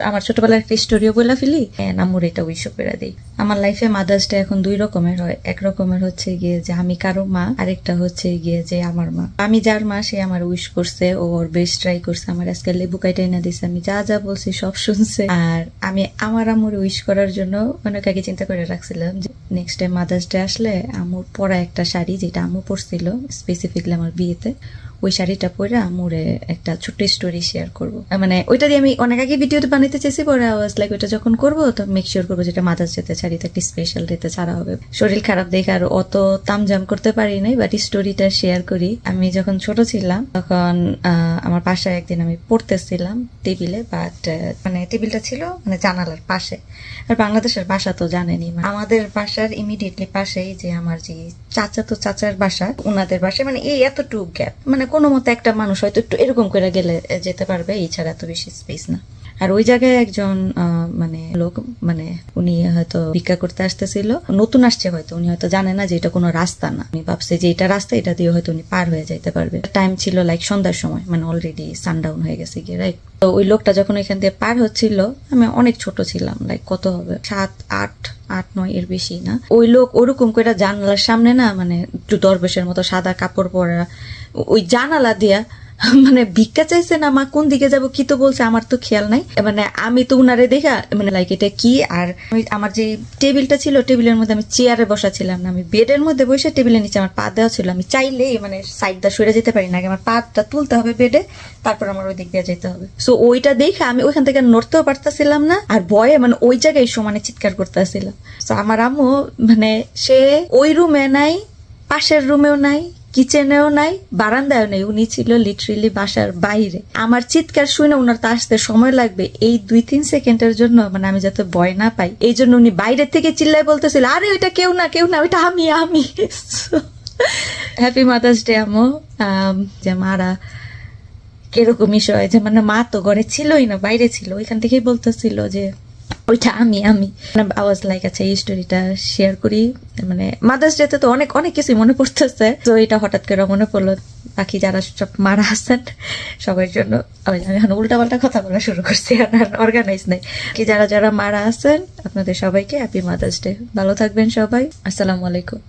আমার ছোটবেলার একটা স্টোরিও বলে ফেলি, আম্মুর এটা উইশ করে দিই। আমার লাইফে মাদার্স ডে এখন দুই রকমের হয়। এক রকমের হচ্ছে গিয়ে যে আমি কারো মা, আরেকটা হচ্ছে গিয়ে যে আমার মা। আমি যার মা সে আমার উইশ করছে, ওর বেস্ট ট্রাই করছে, আমার আজকে লেবু কাইটা এনে দিছে, আমি যা যা বলছি সব শুনছে। আর আমি আমার আম্মুর উইশ করার জন্য অনেক আগে চিন্তা করে রাখছিলাম যে নেক্সট ডে মাদার্স ডে আসলে আম্মুর পরা একটা শাড়ি, যেটা আম্মু পরছিল স্পেসিফিকলি আমার বিয়েতে, ওই শাড়িটা পরে আমুরে একটা ছোট্ট স্টোরি শেয়ার করবো। মানে ওইটা দিয়ে আমি অনেক আগে ভিডিওতে বানাইতে চাইছি, পরে আওয়াজ লাইক ওইটা যখন করবো তো মেক শিওর করবো যেটা মাদার্স ডেতে শাড়িতে একটা স্পেশাল ডেতে ছাড়া হবে। শরীর খারাপ দেখে আর অত তামজাম করতে পারি নাই, বাট স্টোরিটা শেয়ার করি। আমি যখন ছোট ছিলাম তখন আমার বাসায় একদিন আমি পড়তেছিলাম টেবিলে, বাট মানে টেবিলটা ছিল মানে জানালার পাশে। আর বাংলাদেশের বাসা তো জানেনি, আমাদের বাসার ইমিডিয়েটলি পাশেই যে আমার যে চাচার বাসা, ওনাদের বাসায় মানে এই এতটুকু গ্যাপ, মানে কোনো মতো একটা মানুষ হয়তো একটু এরকম করে গেলে যেতে পারবে, এছাড়া এত বেশি স্পেস না। আর ওই জায়গায় একজন মানে লোক, মানে উনি হয়তো ভিক্ষা করতে আসতেছিল, নতুন আসছে হয়তো, উনি হয়তো জানে না যে এটা কোনো রাস্তা না। উনি ভাবছে যে এটা রাস্তা, এটা দিয়ে হয়তো উনি পার হয়ে যাইতে পারবে। টাইম ছিল লাইক সন্ধ্যার সময়, মানে অলরেডি সানডাউন হয়ে গেছে গিয়ে, রাইট? তো ওই লোকটা যখন এখান দিয়ে পার হচ্ছিল, আমি অনেক ছোট ছিলাম, লাইক কত হবে 7, 8, 9 এর বেশি না। ওই লোক ওরকম করে জানালার সামনে না, মানে একটু দরবেশের মতো সাদা কাপড় পরা, ওই জানালা দিয়া মানে ভিক্ষা চাইছে না, মা কোন দিকে যাব কি তো বলছে, আমার তো খেয়াল নাই। মানে আমি তো উনারে দেখা মানে লাইক এটা কি। আর আমার যে টেবিলটা ছিল, টেবিলের মধ্যে আমি চেয়ারে বসা ছিলাম না, আমি বেডের মধ্যে বসে, টেবিলের নিচে আমার পা দেওয়া ছিল। আমি চাইলেই মানে সাইড দা সরে যেতে পারি না, আমার পাটা তুলতে হবে বেডে, তারপর আমার ওই দিক দিয়ে যেতে হবে। সো ওইটা দেখে আমি ওইখান থেকে নড়তেও পারতেছিলাম না, আর ভয়ে মানে ওই জায়গায় সমানে চিৎকার করতেছিলাম। তো আমার আম্মু মানে সে ওই রুমে নাই, পাশের রুমেও নাই, কিচেনেও নাই, বারান্দায়ও নেই, উনি ছিল লিটারেলি বাসার বাইরে। আমার চিৎকার শুনে ওনার তো আসতে সময় লাগবে, এই 2-3 সেকেন্ডের জন্য মানে আমি যাতে ভয় না পাই, এই জন্য উনি বাইরে থেকে চিল্লায় বলতেছিল, আরে ওইটা কেউ না, ওইটা আমি। হ্যাপি মাদার্স ডে আম্মু। যে মারা কিরকম বিষয়, যে মানে মা তো ঘরে ছিলই না, বাইরে ছিল, ওইখান থেকেই বলতেছিল যে ওইটা আমি। আওয়াজ লাইক আচ্ছা এই স্টোরিটা শেয়ার করি। মানে মাদার্স ডে তে তো অনেক কিছুই মনে পড়তেছে, তো এটা হঠাৎ করে মনে পড়লো। বাকি যারা সব মারা আছেন সবার জন্য, আমি এখন উল্টাপাল্টা কথা বলা শুরু করছি, অর্গানাইজ নাই। কি যারা মারা আছেন আপনাদের সবাইকে হ্যাপি মাদার্স ডে। ভালো থাকবেন সবাই, আসসালামু আলাইকুম।